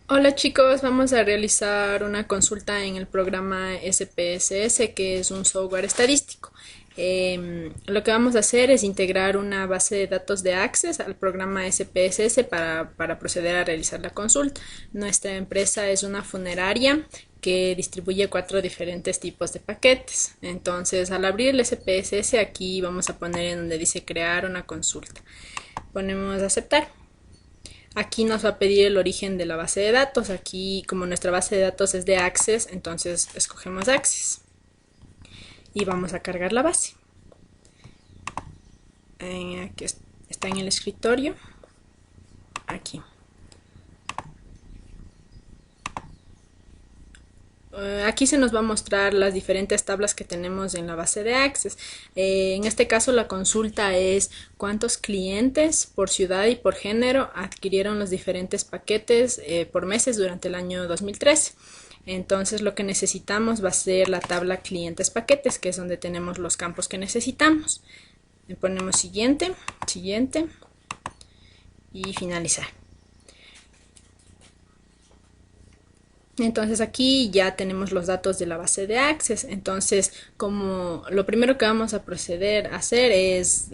Hola chicos, vamos a realizar una consulta en el programa SPSS, que es un software estadístico. Lo que vamos a hacer es integrar una base de datos de Access al programa SPSS para proceder a realizar la consulta. Nuestra empresa es una funeraria que distribuye 4 diferentes tipos de paquetes. Entonces, al abrir el SPSS, aquí vamos a poner en donde dice crear una consulta. Ponemos aceptar. Aquí nos va a pedir el origen de la base de datos. Aquí, como nuestra base de datos es de Access, entonces escogemos Access y vamos a cargar la base. Aquí está en el escritorio. Aquí. Aquí se nos va a mostrar las diferentes tablas que tenemos en la base de Access. En este caso la consulta es cuántos clientes por ciudad y por género adquirieron los diferentes paquetes por meses durante el año 2013. Entonces lo que necesitamos va a ser la tabla clientes paquetes, que es donde tenemos los campos que necesitamos. Le ponemos siguiente, siguiente y finalizar. Entonces aquí ya tenemos los datos de la base de Access. Entonces, como lo primero que vamos a proceder a hacer es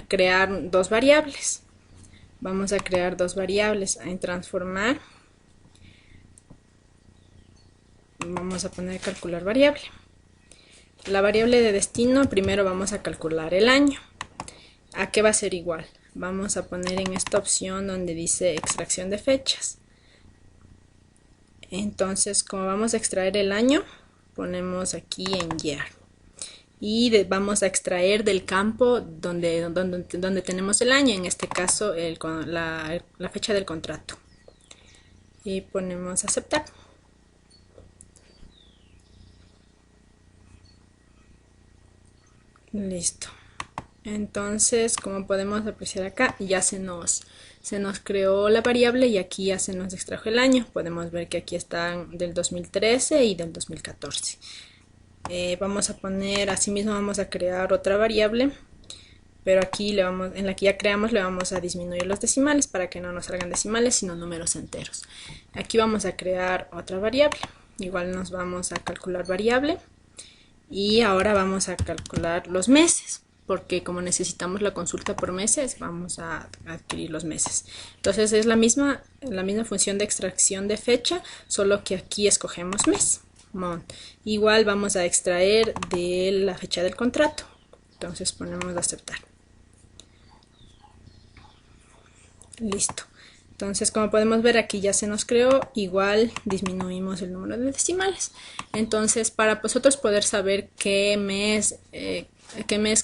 crear dos variables. Vamos a crear dos variables en transformar. Vamos a poner calcular variable. La variable de destino, primero vamos a calcular el año. ¿A qué va a ser igual? Vamos a poner en esta opción donde dice extracción de fechas. Entonces, como vamos a extraer el año, ponemos aquí en year. Y vamos a extraer del campo donde tenemos el año, en este caso la fecha del contrato. Y ponemos aceptar. Listo. Entonces, como podemos apreciar acá, ya se nos creó la variable y aquí ya se nos extrajo el año. Podemos ver que aquí están del 2013 y del 2014. Vamos a poner, asimismo vamos a crear otra variable, pero aquí en la que ya creamos le vamos a disminuir los decimales para que no nos salgan decimales sino números enteros. Aquí vamos a crear otra variable, igual nos vamos a calcular variable y ahora vamos a calcular los meses, porque como necesitamos la consulta por meses, vamos a adquirir los meses. Entonces es la misma función de extracción de fecha, solo que aquí escogemos mes. Igual vamos a extraer de la fecha del contrato. Entonces ponemos aceptar. Listo. Entonces, como podemos ver, aquí ya se nos creó, igual disminuimos el número de decimales. Entonces, para nosotros poder saber qué mes,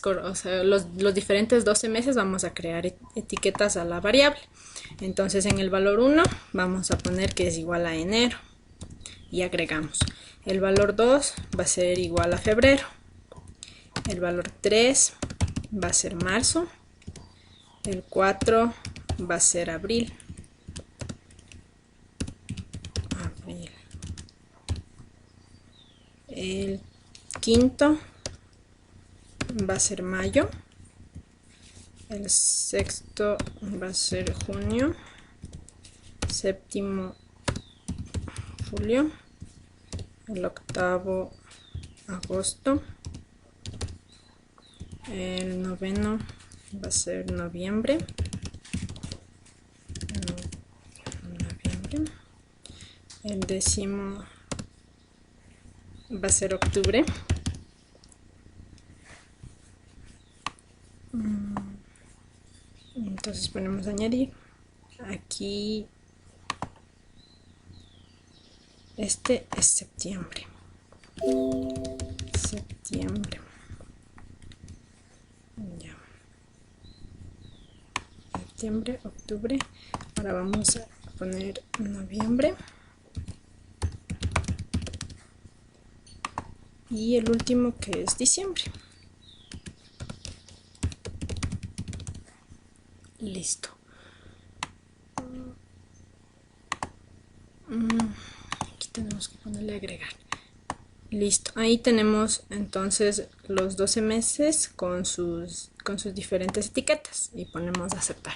o sea, los diferentes 12 meses, vamos a crear etiquetas a la variable. Entonces, en el valor 1 vamos a poner que es igual a enero y agregamos. El valor 2 va a ser igual a febrero. El valor 3 va a ser marzo. El 4 va a ser abril. El quinto va a ser mayo. El sexto va a ser junio. Séptimo, julio. El octavo, agosto. El noveno va a ser noviembre. El décimo va a ser octubre. Entonces ponemos añadir. Aquí este es septiembre. Septiembre. Ya. Septiembre, octubre. Ahora vamos a poner noviembre. Y el último, que es diciembre. Listo. Aquí tenemos que ponerle agregar. Listo. Ahí tenemos entonces los 12 meses con sus diferentes etiquetas y ponemos aceptar.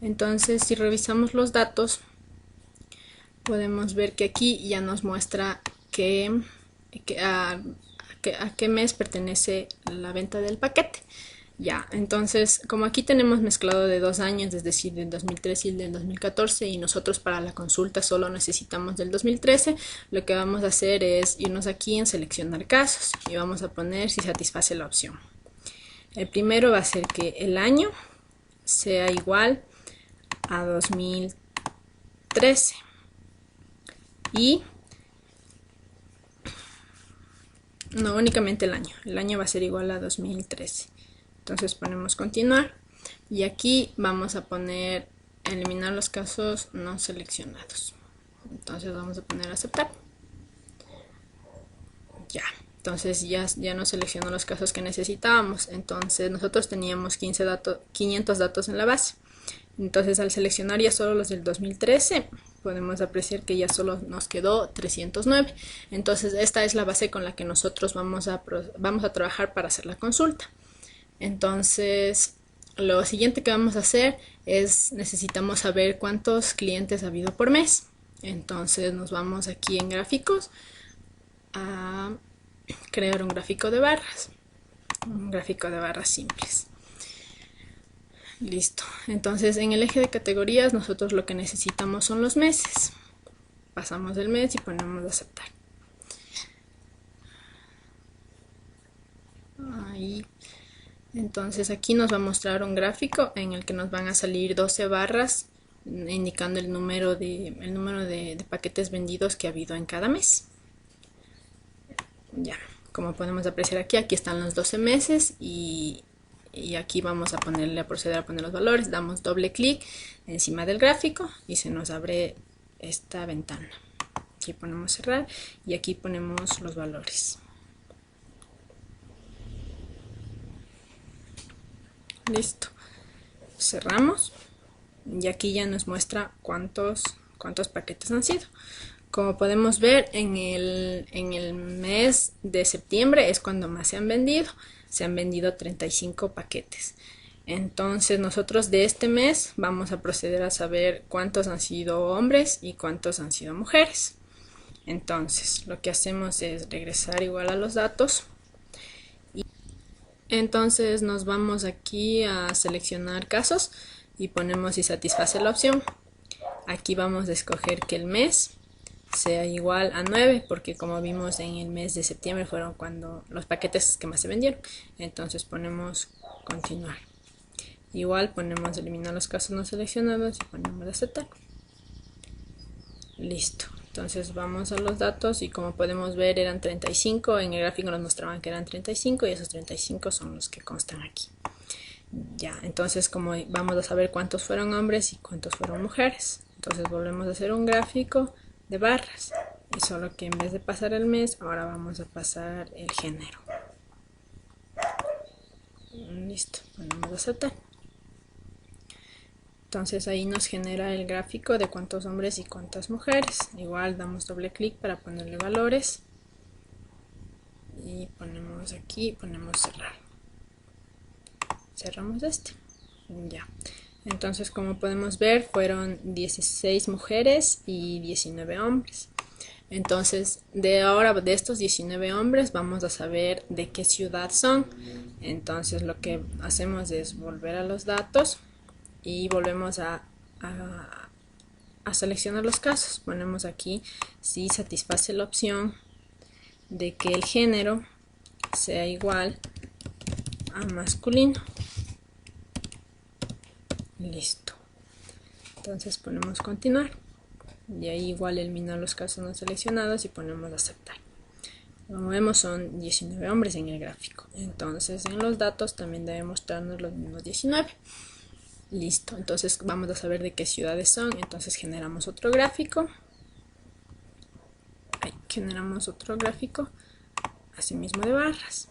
Entonces, si revisamos los datos, podemos ver que aquí ya nos muestra a qué mes pertenece la venta del paquete. Ya, entonces, como aquí tenemos mezclado de 2 años, es decir, del 2013 y del 2014, y nosotros para la consulta solo necesitamos del 2013, lo que vamos a hacer es irnos aquí en seleccionar casos y vamos a poner si satisface la opción. El primero va a ser que el año sea igual a 2013 y no únicamente el año va a ser igual a 2013. Entonces ponemos continuar y aquí vamos a poner eliminar los casos no seleccionados. Entonces vamos a poner aceptar. Ya, entonces ya nos seleccionó los casos que necesitábamos. Entonces nosotros teníamos 500 datos en la base. Entonces al seleccionar ya solo los del 2013 podemos apreciar que ya solo nos quedó 309. Entonces esta es la base con la que nosotros vamos a trabajar para hacer la consulta. Entonces lo siguiente que vamos a hacer es necesitamos saber cuántos clientes ha habido por mes. Entonces nos vamos aquí en gráficos a crear un gráfico de barras simples. Listo, entonces en el eje de categorías nosotros lo que necesitamos son los meses. Pasamos el mes y ponemos aceptar. Ahí. Entonces aquí nos va a mostrar un gráfico en el que nos van a salir 12 barras indicando el número de paquetes vendidos que ha habido en cada mes. Ya, como podemos apreciar aquí están los 12 meses y aquí vamos a proceder a poner los valores. Damos doble clic encima del gráfico y se nos abre esta ventana. Aquí ponemos cerrar y aquí ponemos los valores. Listo, cerramos y aquí ya nos muestra cuántos paquetes han sido. Como podemos ver, en el mes de septiembre es cuando más se han vendido 35 paquetes. Entonces nosotros de este mes vamos a proceder a saber cuántos han sido hombres y cuántos han sido mujeres. Entonces lo que hacemos es regresar igual a los datos. Entonces nos vamos aquí a seleccionar casos y ponemos si satisface la opción. Aquí vamos a escoger que el mes sea igual a 9 porque como vimos en el mes de septiembre fueron cuando los paquetes que más se vendieron. Entonces ponemos continuar. Igual ponemos eliminar los casos no seleccionados y ponemos aceptar. Listo. Entonces vamos a los datos y como podemos ver eran 35, en el gráfico nos mostraban que eran 35 y esos 35 son los que constan aquí. Ya, entonces como vamos a saber cuántos fueron hombres y cuántos fueron mujeres, entonces volvemos a hacer un gráfico de barras y solo que en vez de pasar el mes, ahora vamos a pasar el género. Listo, ponemos aceptar. Entonces ahí nos genera el gráfico de cuántos hombres y cuántas mujeres. Igual damos doble clic para ponerle valores. Y ponemos aquí, ponemos cerrar. Cerramos este. Ya. Entonces como podemos ver fueron 16 mujeres y 19 hombres. Entonces de estos 19 hombres vamos a saber de qué ciudad son. Entonces lo que hacemos es volver a los datos. Y volvemos a seleccionar los casos. Ponemos aquí si satisface la opción de que el género sea igual a masculino. Listo. Entonces ponemos continuar. Y ahí igual eliminar los casos no seleccionados y ponemos aceptar. Como vemos son 19 hombres en el gráfico. Entonces en los datos también debe mostrarnos los mismos 19. Listo, entonces vamos a saber de qué ciudades son. Entonces generamos otro gráfico. Ahí, generamos otro gráfico, asimismo de barras.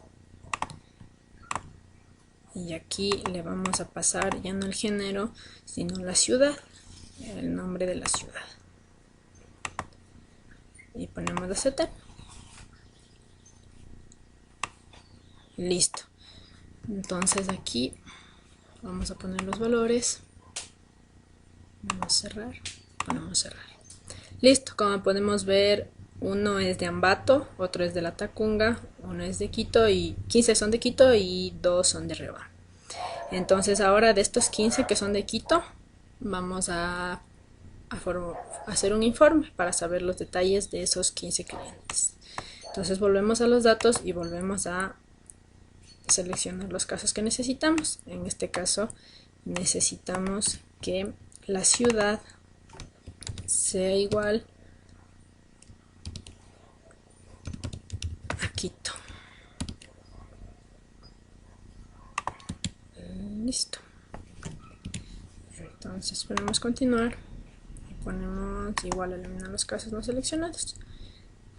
Y aquí le vamos a pasar ya no el género, sino la ciudad, el nombre de la ciudad. Y ponemos aceptar. Listo. Entonces aquí vamos a poner los valores, vamos a cerrar, ponemos cerrar. Listo, como podemos ver, uno es de Ambato, otro es de La Tacunga, uno es de Quito y 15 son de Quito y 2 son de Riobamba. Entonces ahora de estos 15 que son de Quito, vamos a hacer un informe para saber los detalles de esos 15 clientes. Entonces volvemos a los datos y volvemos a seleccionar los casos que necesitamos. En este caso necesitamos que la ciudad sea igual a Quito. Listo. Entonces podemos continuar y ponemos igual eliminar los casos no seleccionados.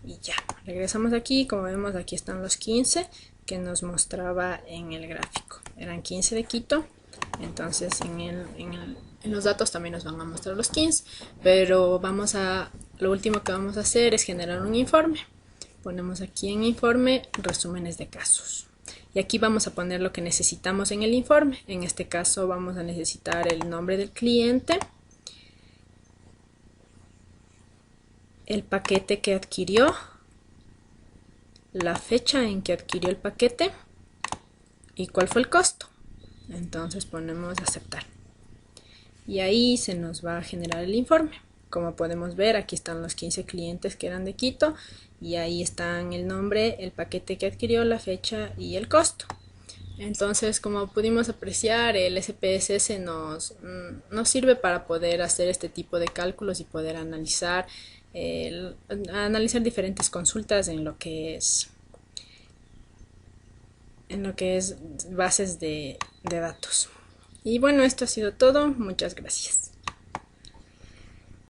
Y ya, regresamos aquí. Como vemos, aquí están los 15 que nos mostraba en el gráfico. Eran 15 de Quito. Entonces en los datos también nos van a mostrar los 15. Pero lo último que vamos a hacer es generar un informe. Ponemos aquí en informe resúmenes de casos. Y aquí vamos a poner lo que necesitamos en el informe. En este caso vamos a necesitar el nombre del cliente, el paquete que adquirió, la fecha en que adquirió el paquete y cuál fue el costo. Entonces ponemos aceptar. Y ahí se nos va a generar el informe. Como podemos ver, aquí están los 15 clientes que eran de Quito y ahí están el nombre, el paquete que adquirió, la fecha y el costo. Entonces, como pudimos apreciar, el SPSS nos sirve para poder hacer este tipo de cálculos y poder analizar diferentes consultas en lo que es bases de datos. Y bueno, esto ha sido todo. Muchas gracias.